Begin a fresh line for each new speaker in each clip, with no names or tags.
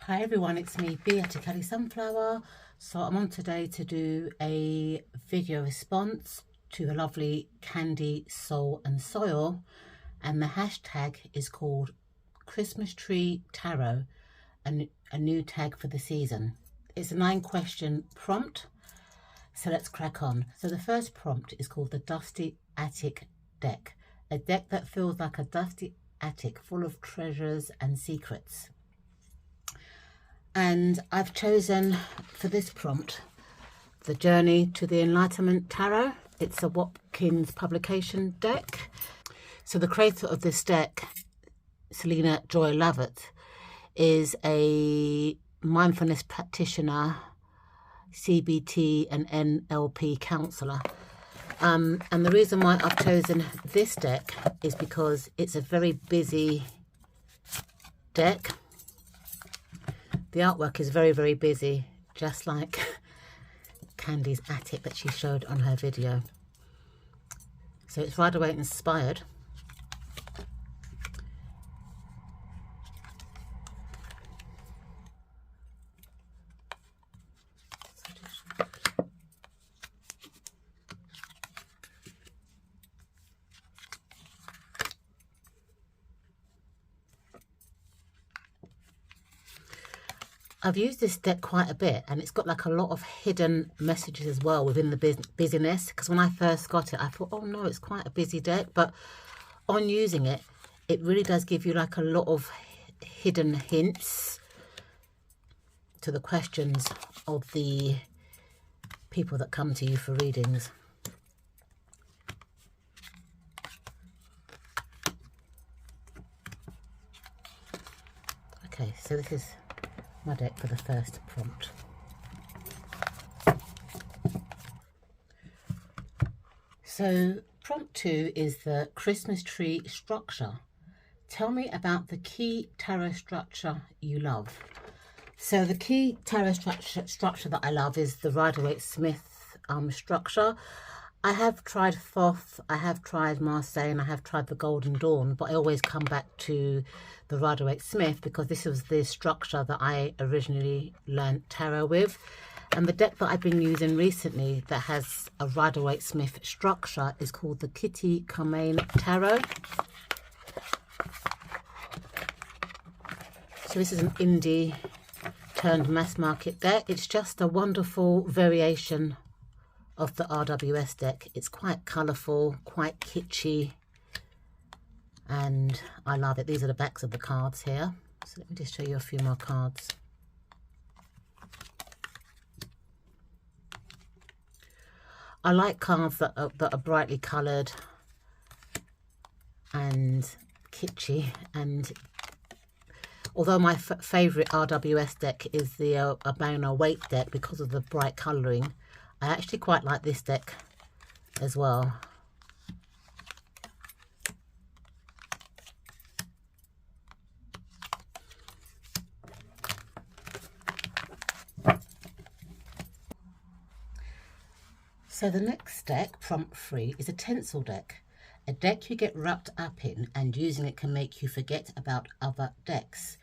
Hi everyone, it's me, Beata Kelly Sunflower. So I'm on today to do a video response to the lovely Candy Soul and Soil, and the hashtag is called Christmas Tree Tarot, a new tag for the season. It's a 9-question prompt, so let's crack on. So the first prompt is called the Dusty Attic Deck, a deck that feels like a dusty attic full of treasures and secrets. And I've chosen for this prompt the Journey to the Enlightenment Tarot. It's a Watkins publication deck. So the creator of this deck, Selena Joy Lovett, is a mindfulness practitioner, CBT and NLP counsellor. And the reason why I've chosen this deck is because it's a very busy deck. The artwork is very, very busy, just like Candy's attic that she showed on her video. So it's Rider-Waite inspired. I've used this deck quite a bit, and it's got like a lot of hidden messages as well within the busyness, because when I first got it I thought, oh no, it's quite a busy deck, but on using it, it really does give you like a lot of hidden hints to the questions of the people that come to you for readings. Okay, so this is my deck for the first prompt. So prompt 2 is the Christmas tree structure. Tell me about the key tarot structure you love. So the key tarot structure that I love is the Rider-Waite Smith structure. I have tried Thoth, I have tried Marseille, and I have tried the Golden Dawn, but I always come back to the Rider-Waite Smith because this was the structure that I originally learned tarot with. And the deck that I've been using recently that has a Rider-Waite Smith structure is called the Kitty Carmine Tarot. So this is an indie turned mass market deck. It's just a wonderful variation of the RWS deck. It's quite colourful, quite kitschy, and I love it. These are the backs of the cards here. So let me just show you a few more cards. I like cards that are brightly coloured and kitschy, and although my favourite RWS deck is the Bauble deck because of the bright colouring, I actually quite like this deck as well. So the next deck, prompt 3, is a Tinsel Deck. A deck you get wrapped up in, and using it can make you forget about other decks.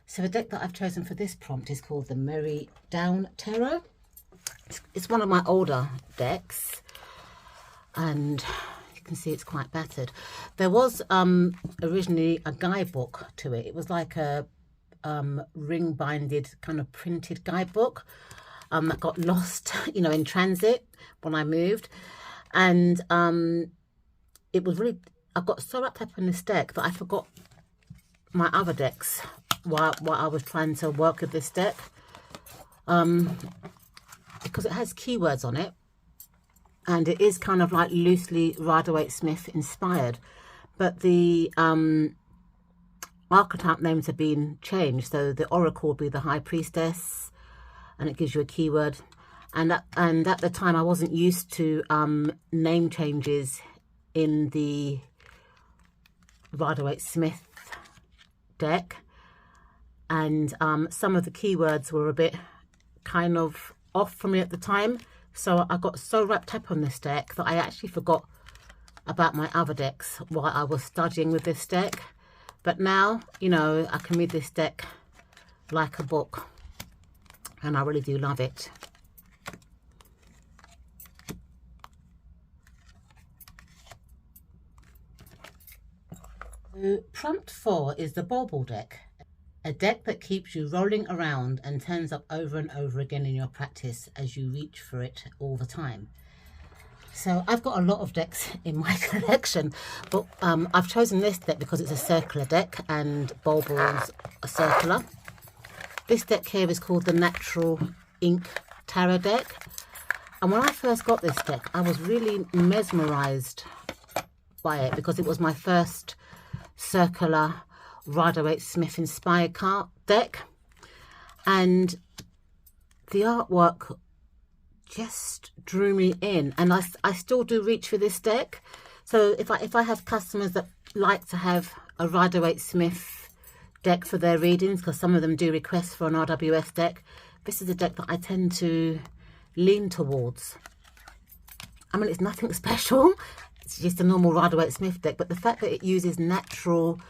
So the deck that I've chosen for this prompt is called the Merry Down Tarot. It's one of my older decks, and you can see it's quite battered. There was originally a guidebook to it. It was like a ring binded kind of printed guidebook that got lost, you know, in transit when I moved. And it was really, I got so wrapped up in this deck that I forgot my other decks while I was trying to work with this deck. Because it has keywords on it, and it is kind of like loosely Rider-Waite Smith inspired, but the archetype names have been changed. So the oracle will be the High Priestess, and it gives you a keyword. And at the time I wasn't used to name changes in the Rider-Waite Smith deck, and some of the keywords were a bit kind of off for me at the time, so I got so wrapped up on this deck that I actually forgot about my other decks while I was studying with this deck. But now, you know, I can read this deck like a book, and I really do love it. So, prompt 4 is the Bauble Deck, a deck that keeps you rolling around and turns up over and over again in your practice as you reach for it all the time. So I've got a lot of decks in my collection, but I've chosen this deck because it's a circular deck and Bauble's a circular. This deck here is called the Natural Ink Tarot Deck. And when I first got this deck, I was really mesmerised by it because it was my first circular Rider-Waite-Smith inspired card deck, and the artwork just drew me in, and I still do reach for this deck. So if I have customers that like to have a Rider-Waite-Smith deck for their readings, because some of them do request for an RWS deck, this is a deck that I tend to lean towards. I mean, it's nothing special, it's just a normal Rider-Waite-Smith deck, but the fact that it uses natural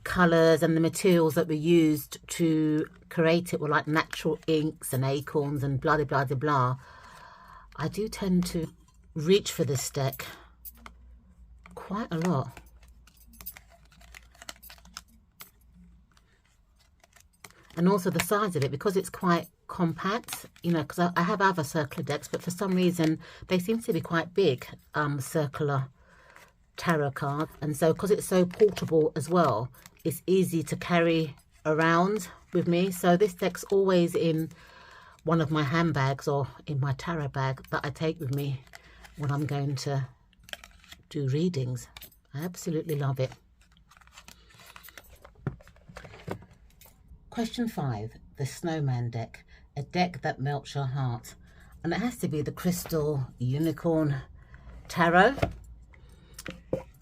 colours and the materials that were used to create it were like natural inks and acorns and blah blah blah blah, I do tend to reach for this deck quite a lot. And also the size of it, because it's quite compact, you know, because I have other circular decks, but for some reason they seem to be quite big, circular tarot cards. And so because it's so portable as well, it's easy to carry around with me. So this deck's always in one of my handbags or in my tarot bag that I take with me when I'm going to do readings. I absolutely love it. Question 5, the Snowman Deck, a deck that melts your heart. And it has to be the Crystal Unicorn Tarot.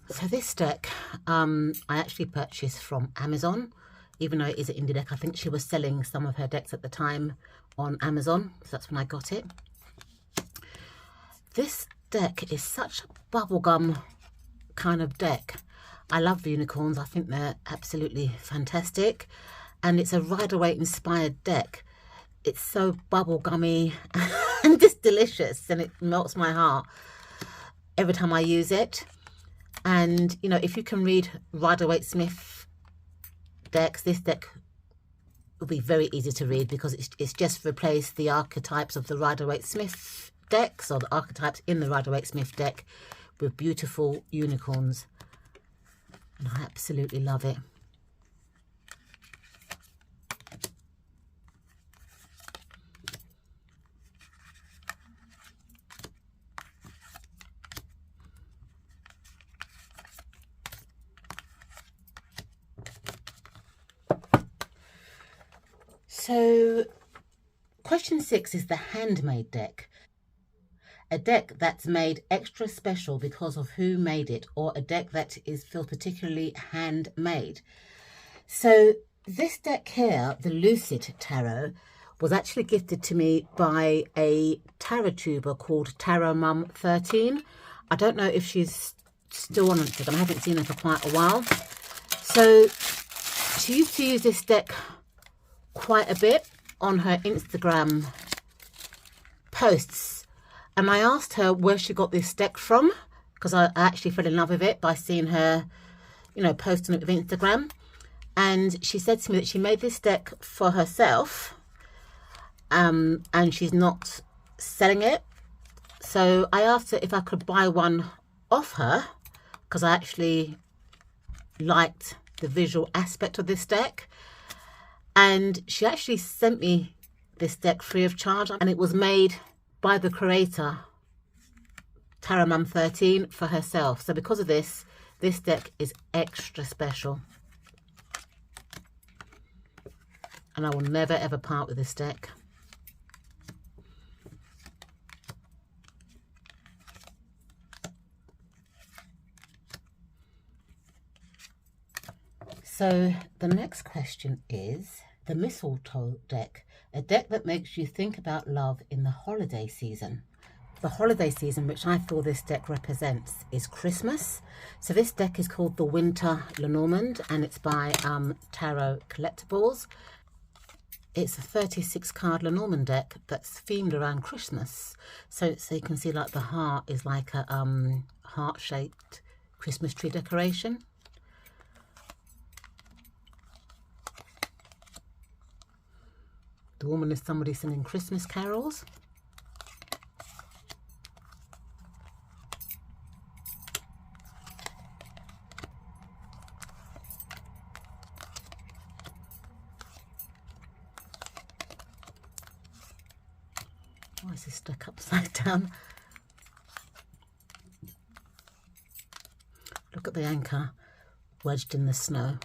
So this deck, I actually purchased from Amazon, even though it is an indie deck. I think she was selling some of her decks at the time on Amazon, so that's when I got it. This deck is such a bubblegum kind of deck. I love the unicorns. I think they're absolutely fantastic. And it's a Rider-Waite inspired deck. It's so bubblegummy and just delicious, and it melts my heart every time I use it. And, you know, if you can read Rider-Waite-Smith decks, this deck will be very easy to read because it's just replaced the archetypes of the Rider-Waite-Smith decks, or the archetypes in the Rider-Waite-Smith deck, with beautiful unicorns. And I absolutely love it. So, question 6 is the Handmade Deck. A deck that's made extra special because of who made it, or a deck that feels particularly handmade. So, this deck here, the Lucid Tarot, was actually gifted to me by a tarot tuber called Tarot Mum 13. I don't know if she's still on Instagram. I haven't seen her for quite a while. So, she used to use this deck quite a bit on her Instagram posts, and I asked her where she got this deck from, because I actually fell in love with it by seeing her, you know, post on it with Instagram. And she said to me that she made this deck for herself, and she's not selling it. So I asked her if I could buy one off her, because I actually liked the visual aspect of this deck. And she actually sent me this deck free of charge, and it was made by the creator, Tarot Mum 13, for herself. So because of this, this deck is extra special. And I will never ever part with this deck. So the next question is the Mistletoe Deck, a deck that makes you think about love in the holiday season. The holiday season, which I feel this deck represents, is Christmas. So this deck is called the Winter Lenormand, and it's by Tarot Collectibles. It's a 36 card Lenormand deck that's themed around Christmas. So you can see like the heart is like a heart-shaped Christmas tree decoration. The woman is somebody singing Christmas carols. Why is this deck upside down? Look at the anchor wedged in the snow.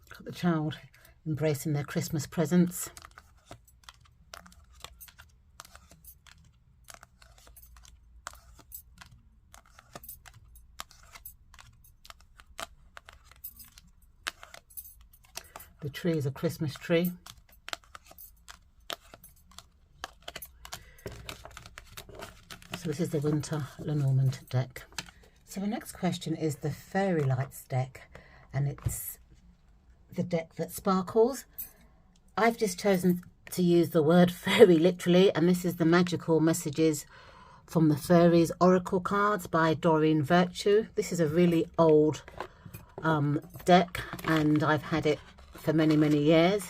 Got the child embracing their Christmas presents. The tree is a Christmas tree. So this is the winter Lenormand deck. So the next question is the Fairy Lights deck, and it's the deck that sparkles. I've just chosen to use the word fairy literally, and this is the magical messages from the Fairies Oracle cards by Doreen Virtue. This is a really old deck, and I've had it for many, many years.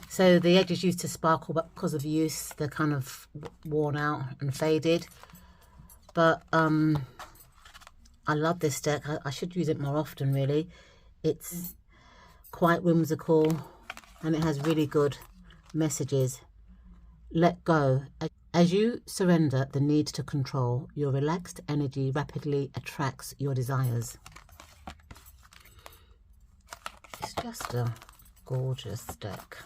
So the edges used to sparkle, but because of use, they're kind of worn out and faded. But I love this deck. I should use it more often, really. It's quite whimsical, and it has really good messages. Let go. As you surrender the need to control, your relaxed energy rapidly attracts your desires. It's just a gorgeous deck.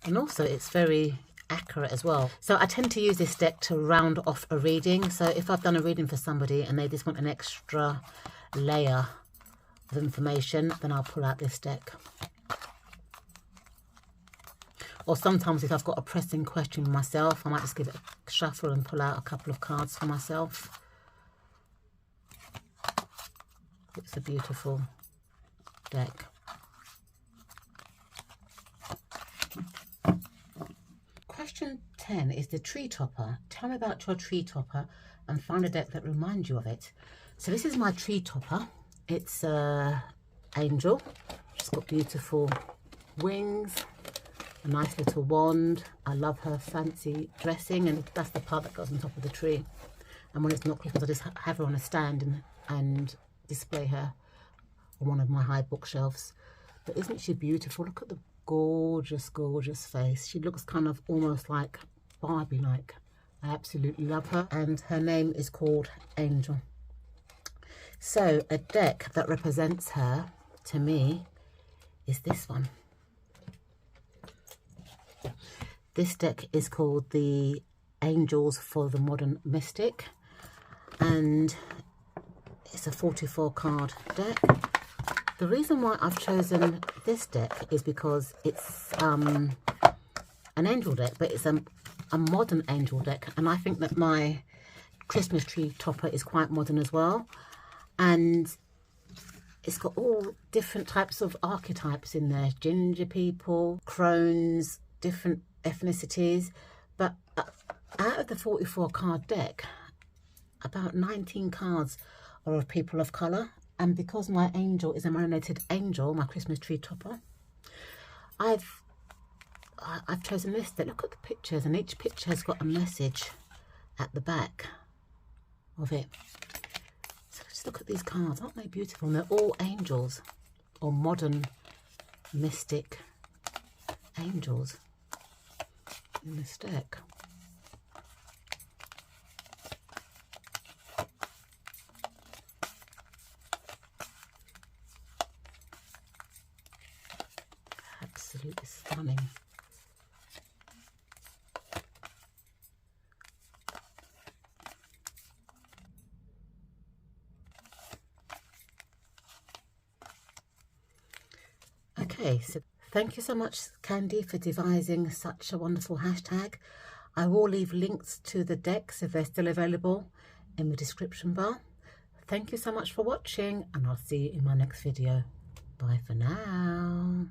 And also it's very accurate as well. So I tend to use this deck to round off a reading. So if I've done a reading for somebody and they just want an extra layer of information, then I'll pull out this deck. Or sometimes if I've got a pressing question myself, I might just give it a shuffle and pull out a couple of cards for myself. It's a beautiful deck. Question 10 is the tree topper. Tell me about your tree topper and find a deck that reminds you of it. So this is my tree topper. It's Angel. She's got beautiful wings, a nice little wand. I love her fancy dressing, and that's the part that goes on top of the tree. And when it's not Christmas, I just have her on a stand and display her on one of my high bookshelves. But isn't she beautiful? Look at the gorgeous, gorgeous face. She looks kind of almost like Barbie-like. I absolutely love her, and her name is called Angel. So a deck that represents her to me is this one. This deck is called the Angels for the Modern Mystic, and it's a 44 card deck. The reason why I've chosen this deck is because it's an angel deck, but it's a modern angel deck, and I think that my Christmas tree topper is quite modern as well, and it's got all different types of archetypes in there: ginger people, crones, different ethnicities. But out of the 44 card deck, about 19 cards are of people of colour. And because my angel is a marinated angel, my Christmas tree topper, I've chosen this deck. Look at the pictures, and each picture has got a message at the back of it. So just look at these cards, aren't they beautiful? And they're all angels, or modern mystic angels in this deck. Absolutely stunning. Okay, so thank you so much, Candy, for devising such a wonderful hashtag. I will leave links to the decks if they're still available in the description bar. Thank you so much for watching, and I'll see you in my next video. Bye for now.